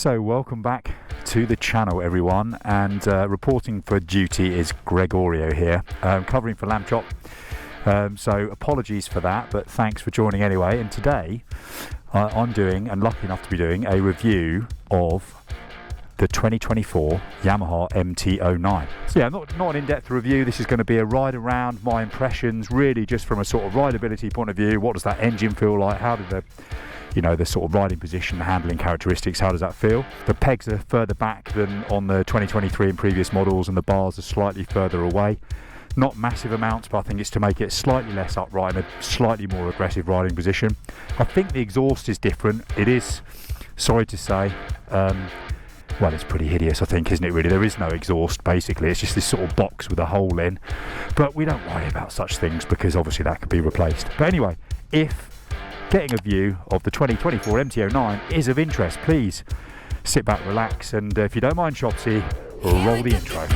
So welcome back to the channel, everyone, and reporting for duty is Gregorio here, covering for Lamb Chop. So apologies for that, but thanks for joining anyway. And today I'm doing, and lucky enough to be doing, a review of the 2024 Yamaha MT-09. So yeah, not an in-depth review. This is going to be a ride around, my impressions, really just from a sort of rideability point of view. What does that engine feel like? How did the sort of riding position, the handling characteristics, how does that feel? The pegs are further back than on the 2023 and previous models, and the bars are slightly further away. Not massive amounts, but I think it's to make it slightly less upright and a slightly more aggressive riding position. I think the exhaust is different. It is, sorry to say, well, it's pretty hideous, I think, isn't it, really? There is no exhaust, basically. It's just this sort of box with a hole in. But we don't worry about such things because obviously that could be replaced. But anyway, if getting a view of the 2024 MT-09 is of interest, please sit back, relax, and if you don't mind, Chopsy, roll the intro.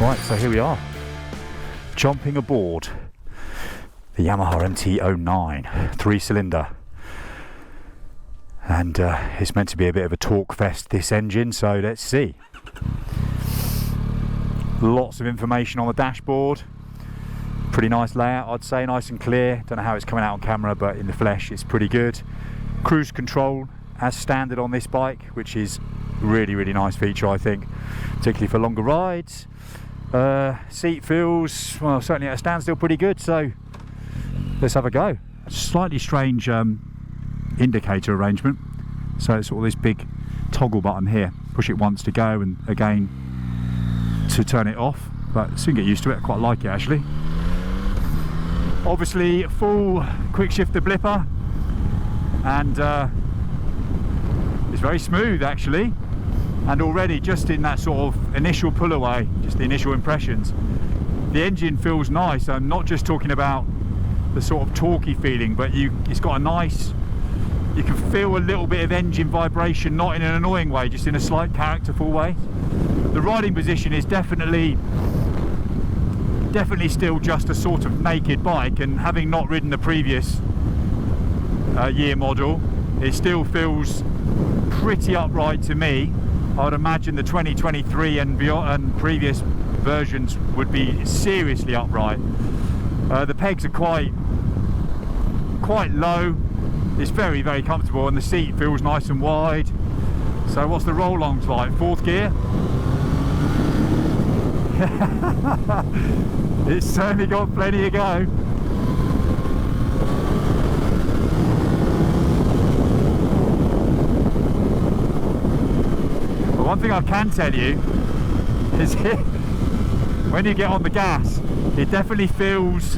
Right, so here we are, jumping aboard the Yamaha MT-09 3-cylinder, and it's meant to be a bit of a torque fest, this engine, so let's see. Lots of information on the dashboard, pretty nice layout, I'd say, nice and clear. Don't know how it's coming out on camera, but in the flesh it's pretty good. Cruise control as standard on this bike, which is really nice feature, I think, particularly for longer rides. Seat feels, well, certainly at a standstill, pretty good, so let's have a go. Slightly strange indicator arrangement, so it's all this big toggle button here. Push it once to go and again to turn it off, but soon get used to it. I quite like it, actually. Obviously full quick shifter blipper, and it's very smooth, actually. And already, just in that sort of initial pull away, just the initial impressions, the engine feels nice. I'm not just talking about the sort of torquey feeling, but it's got a nice, you can feel a little bit of engine vibration, not in an annoying way, just in a slight characterful way. The riding position is definitely still just a sort of naked bike, and having not ridden the previous year model, it still feels pretty upright to me. I would imagine the 2023 and beyond and previous versions would be seriously upright. The pegs are quite low. It's very comfortable, and the seat feels nice and wide. So what's the roll-longs like? Fourth gear? It's certainly got plenty to go. One thing I can tell you is when you get on the gas, it definitely feels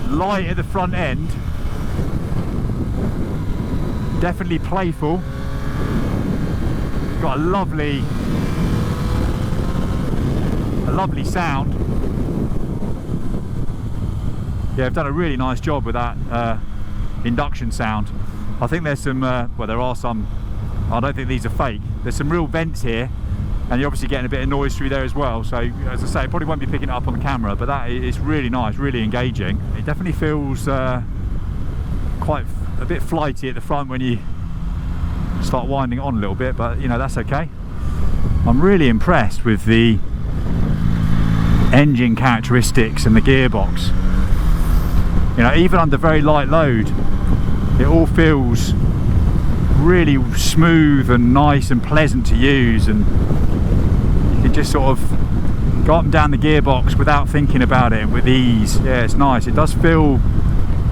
light at the front end, definitely playful. Got a lovely sound. Yeah, I've done a really nice job with that induction sound. I think there's some, well, there are some, I don't think these are fake. There's some real vents here, and you're obviously getting a bit of noise through there as well. So as I say, it probably won't be picking it up on the camera, but that is really nice, really engaging. It definitely feels quite a bit flighty at the front when you start winding it on a little bit, but you know, that's okay. I'm really impressed with the engine characteristics and the gearbox. You know, even under very light load, it all feels really smooth and nice and pleasant to use, and you can just sort of go up and down the gearbox without thinking about it with ease. Yeah, it's nice. It does feel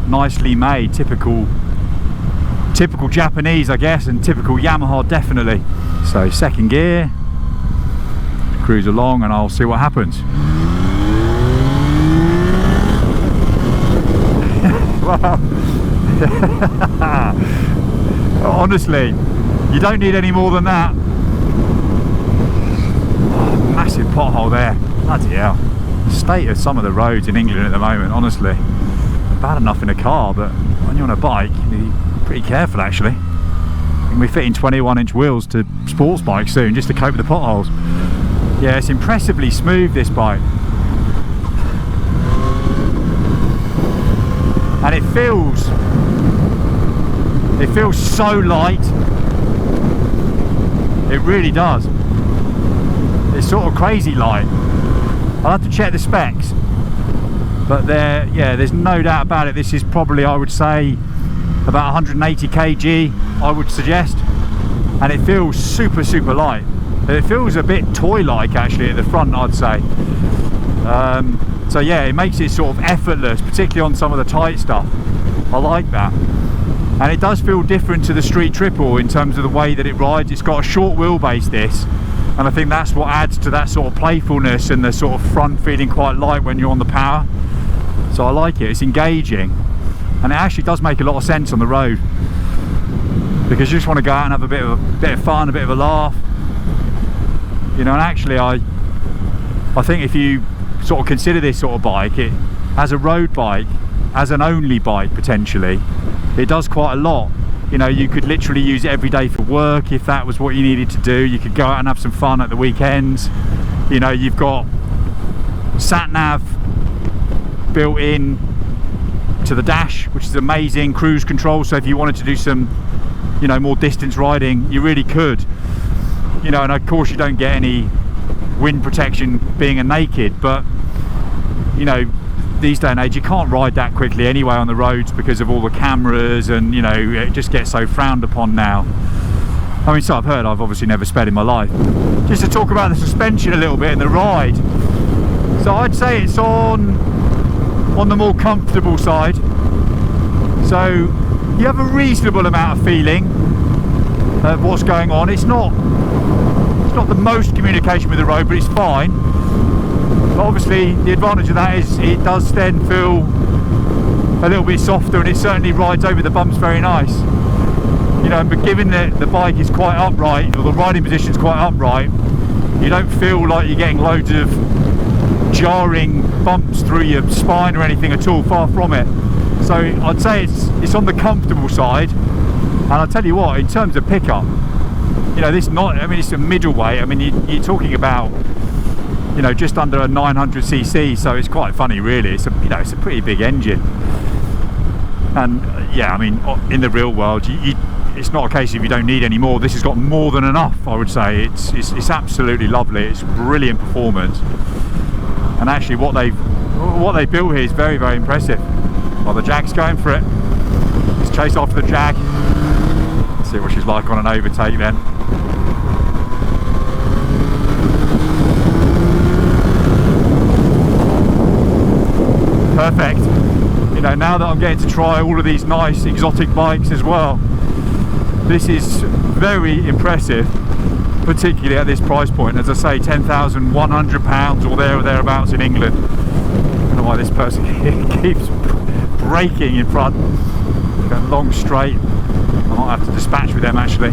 nicely made, typical Japanese, I guess, and typical Yamaha, definitely. So second gear, cruise along, and I'll see what happens. Honestly, you don't need any more than that. Oh, massive pothole there. Bloody hell. The state of some of the roads in England at the moment, honestly. bad enough in a car, but when you're on a bike, you need to be pretty careful actually. And we're fitting 21-inch wheels to sports bikes soon just to cope with the potholes. Yeah, it's impressively smooth, this bike. And it feels so light. It really does. It's sort of crazy light. I'll have to check the specs, but there's no doubt about it. This is probably, I would say, about 180 kg, I would suggest, and it feels super light. It feels a bit toy-like actually at the front, I'd say. So yeah, it makes it sort of effortless, particularly on some of the tight stuff. I like that. And it does feel different to the Street Triple in terms of the way that it rides. It's got a short wheelbase, this, and I think that's what adds to that sort of playfulness and the sort of front feeling quite light when you're on the power. So I like it. It's engaging, and it actually does make a lot of sense on the road, because you just want to go out and have a bit of fun, a bit of a laugh, you know. And actually I think if you sort of consider this sort of bike, it as a road bike, as an only bike potentially, it does quite a lot. You know, you could literally use it every day for work if that was what you needed to do. You could go out and have some fun at the weekends. You know, you've got sat nav built in to the dash, which is amazing. Cruise control, so if you wanted to do some, you know, more distance riding, you really could. You know, and of course you don't get any wind protection being a naked, but you know, these day and age you can't ride that quickly anyway on the roads because of all the cameras, and you know, it just gets so frowned upon now. I mean, so I've heard. I've obviously never sped in my life. Just to talk about the suspension a little bit and the ride, so I'd say it's on the more comfortable side, so you have a reasonable amount of feeling of what's going on. It's not the most communication with the road, but it's fine. But obviously the advantage of that is it does then feel a little bit softer, and it certainly rides over the bumps very nice. You know, but given that the bike is quite upright, or the riding position is quite upright, you don't feel like you're getting loads of jarring bumps through your spine or anything at all, far from it. So I'd say it's on the comfortable side. And I'll tell you what, in terms of pickup, you know, it's a middleweight. I mean, you're talking about, you know, just under a 900cc, so it's quite funny really. It's a pretty big engine, and yeah, I mean, in the real world, it's not a case of you don't need any more. This has got more than enough, I would say. It's absolutely lovely. It's brilliant performance, and actually what they built here is very impressive. Well, the Jag's going for it. Let's chase after the Jag. Let's see what she's like on an overtake then. Perfect. You know, now that I'm getting to try all of these nice exotic bikes as well, this is very impressive, particularly at this price point. As I say, £10,100 or there or thereabouts in England. I don't know why this person keeps braking in front. Going long straight. I might have to dispatch with them actually.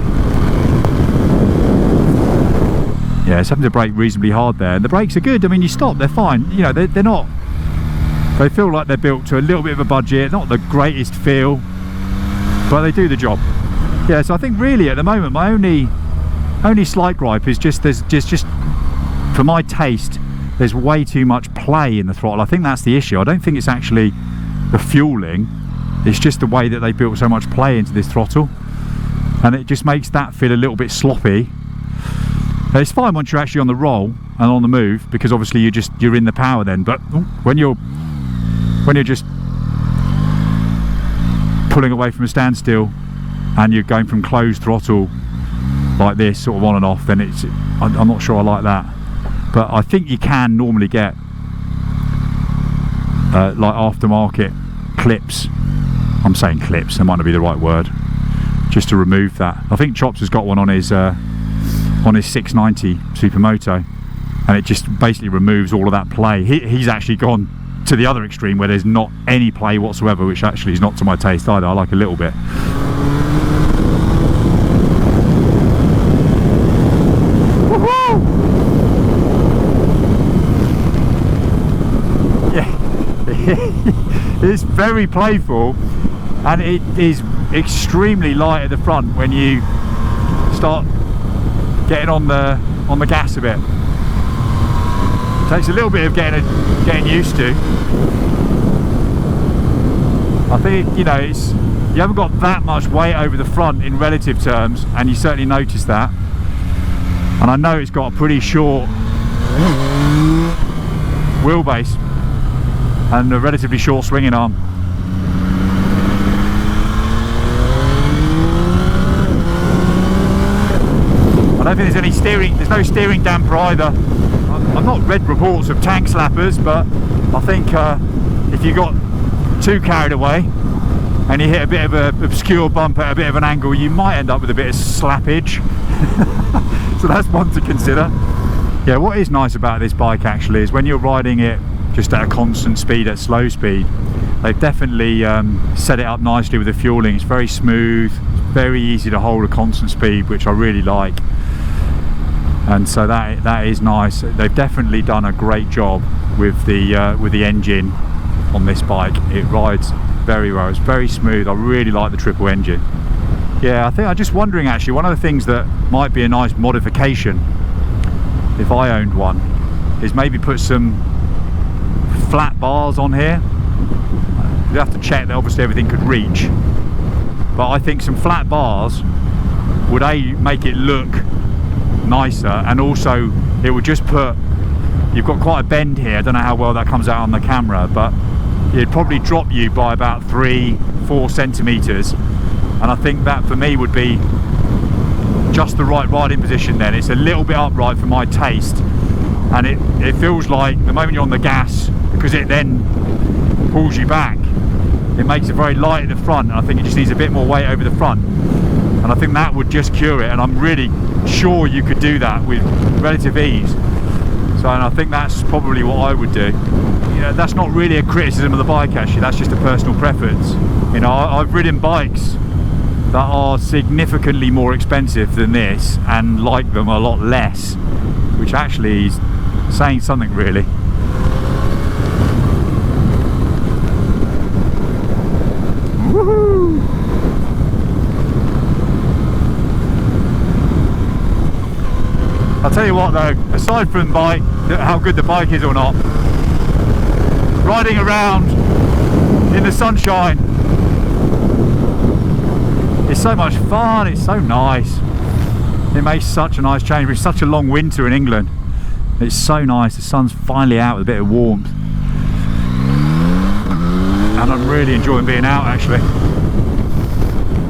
Yeah, it's having to brake reasonably hard there, and the brakes are good. I mean, you stop, they're fine. You know, they're not. They feel like they're built to a little bit of a budget, not the greatest feel, but they do the job. Yeah, so I think really at the moment my only slight gripe is just for my taste, there's way too much play in the throttle. I think that's the issue. I don't think it's actually the fueling, it's just the way that they built so much play into this throttle, and it just makes that feel a little bit sloppy. It's fine once you're actually on the roll and on the move, because obviously you're in the power then, but when you're just pulling away from a standstill and you're going from closed throttle like this, sort of on and off, then I'm not sure I like that. But I think you can normally get like aftermarket clips. I'm saying clips, that might not be the right word, just to remove that. I think Chops has got one on his 690 Supermoto, and it just basically removes all of that play. He's actually gone to the other extreme where there's not any play whatsoever, which actually is not to my taste either. I like a little bit. Woohoo! Yeah, It's very playful, and it is extremely light at the front when you start getting on the gas a bit. It takes a little bit of getting used to. I think, you know, you haven't got that much weight over the front in relative terms, and you certainly notice that. And I know it's got a pretty short wheelbase and a relatively short swinging arm. I don't think there's any steering, there's no steering damper either. I've not read reports of tank slappers, but I think if you got too carried away and you hit a bit of an obscure bump at a bit of an angle, you might end up with a bit of slappage. So that's one to consider. Yeah, what is nice about this bike actually is when you're riding it just at a constant speed, at slow speed, they've definitely set it up nicely with the fueling. It's very smooth, very easy to hold a constant speed, which I really like. And so that is nice. They've definitely done a great job with the engine on this bike. It rides very well. It's very smooth. I really like the triple engine. Yeah, I think I'm just wondering actually, one of the things that might be a nice modification if I owned one is maybe put some flat bars on here. You have to check that obviously everything could reach, but I think some flat bars would make it look nicer, and also it would just put, you've got quite a bend here, I don't know how well that comes out on the camera, but it'd probably drop you by about 3-4 centimeters, and I think that for me would be just the right riding position. Then it's a little bit upright for my taste, and it feels like the moment you're on the gas, because it then pulls you back, it makes it very light at the front, and I think it just needs a bit more weight over the front, and I think that would just cure it, and I'm really sure you could do that with relative ease. So, and I think that's probably what I would do. You know, that's not really a criticism of the bike actually, that's just a personal preference. You know, I've ridden bikes that are significantly more expensive than this and like them a lot less, which actually is saying something really. Woohoo! I'll tell you what though, aside from how good the bike is or not, riding around in the sunshine is so much fun, it's so nice. It makes such a nice change. It's such a long winter in England. It's so nice, the sun's finally out with a bit of warmth. And I'm really enjoying being out actually.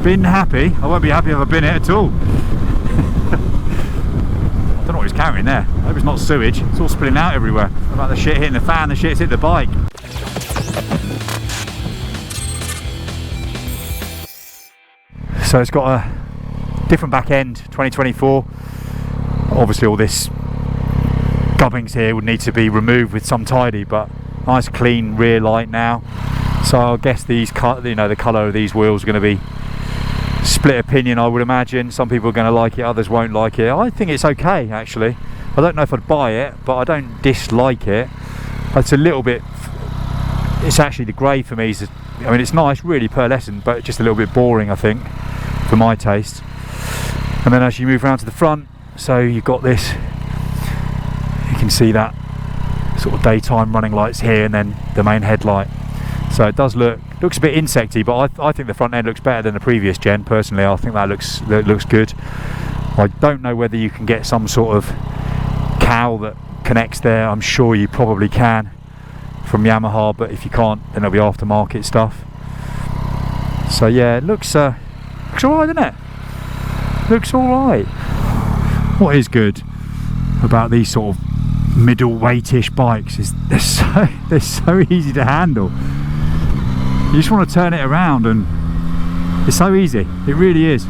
Been happy, I won't be happy if I've been here at all. I don't know what he's carrying there. I hope it's not sewage. It's all spilling out everywhere. What about the shit hitting the fan, the shit's hit the bike. So it's got a different back end, 2024. Obviously all this gubbings here would need to be removed with some tidy, but nice clean rear light now. So I guess these, you know, the colour of these wheels are going to be split opinion, I would imagine. Some people are going to like it, others won't like it. I think it's okay actually. I don't know if I'd buy it, but I don't dislike it. It's a little bit, it's actually the grey for me is, I mean it's nice really pearlescent, but just a little bit boring I think for my taste. And then as you move around to the front, so you've got this, you can see that sort of daytime running lights here and then the main headlight. So it does looks a bit insecty, but I think the front end looks better than the previous gen. Personally, I think that looks good. I don't know whether you can get some sort of cowl that connects there. I'm sure you probably can from Yamaha, but if you can't, then it'll be aftermarket stuff. So yeah, it looks alright, doesn't it? Looks alright. What is good about these sort of middle-weightish bikes is they're so easy to handle. You just want to turn it around and it's so easy, it really is.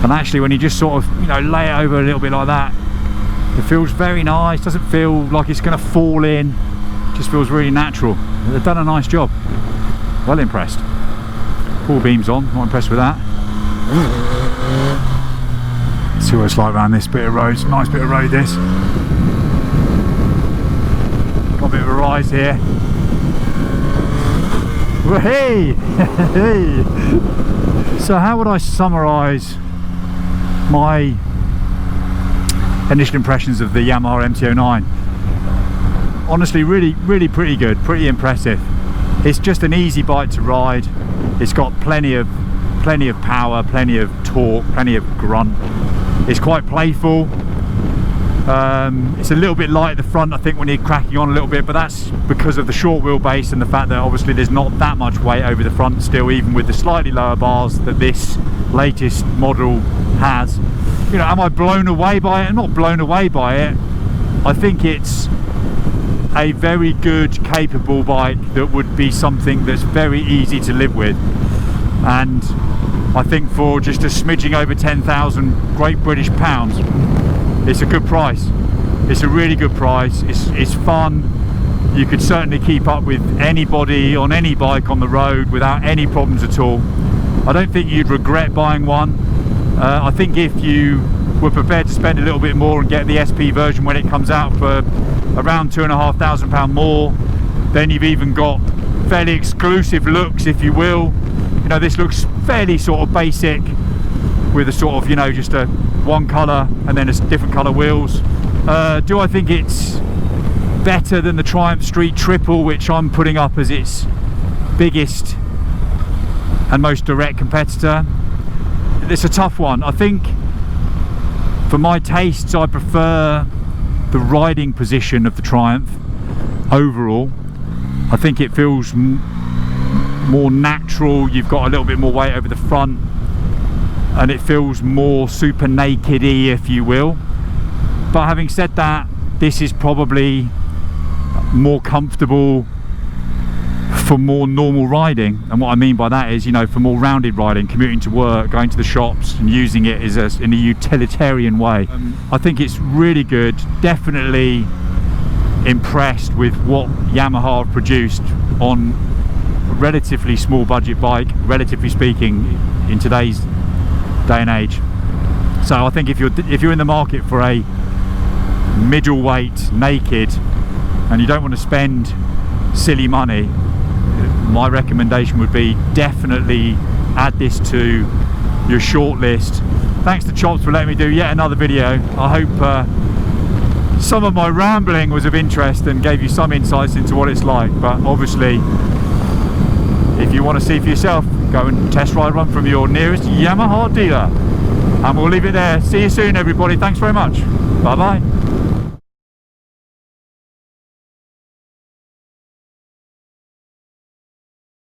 And actually when you just sort of, you know, lay it over a little bit like that, it feels very nice, doesn't feel like it's going to fall in, it just feels really natural. They've done a nice job, well impressed. Full beams on, not impressed with that. Let's see what it's like around this bit of road, nice bit of road this. Got a bit of a rise here. Hey! Hey! So how would I summarise my initial impressions of the Yamaha MT-09? Honestly, really pretty good, pretty impressive. It's just an easy bike to ride. It's got plenty of power, plenty of torque, plenty of grunt. It's quite playful. It's a little bit light at the front, I think, when you're cracking on a little bit, but that's because of the short wheelbase and the fact that obviously there's not that much weight over the front still, even with the slightly lower bars that this latest model has. You know, am I blown away by it? I'm not blown away by it. I think it's a very good, capable bike that would be something that's very easy to live with. And I think for just a smidging over 10,000 Great British pounds, it's a good price. It's a really good price. It's fun. You could certainly keep up with anybody on any bike on the road without any problems at all. I don't think you'd regret buying one. I think if you were prepared to spend a little bit more and get the SP version when it comes out for around £2,500 more, then you've even got fairly exclusive looks, if you will. You know, this looks fairly sort of basic with a sort of, you know, just a one colour and then a different colour wheels. Do I think it's better than the Triumph Street Triple, which I'm putting up as its biggest and most direct competitor? It's a tough one. I think for my tastes, I prefer the riding position of the Triumph overall. I think it feels more natural. You've got a little bit more weight over the front and it feels more super naked-y, if you will. But having said that, this is probably more comfortable for more normal riding. And what I mean by that is, you know, for more rounded riding, commuting to work, going to the shops and using it as in a utilitarian way. I think it's really good. Definitely impressed with what Yamaha have produced on a relatively small budget bike, relatively speaking, in today's day and age. So I think if you're in the market for a middleweight naked and you don't want to spend silly money, my recommendation would be definitely add this to your shortlist. Thanks to Chops for letting me do yet another video. I hope some of my rambling was of interest and gave you some insights into what it's like. But obviously, if you want to see for yourself, go and test ride one from your nearest Yamaha dealer. And we'll leave it there. See you soon, everybody. Thanks very much. Bye bye.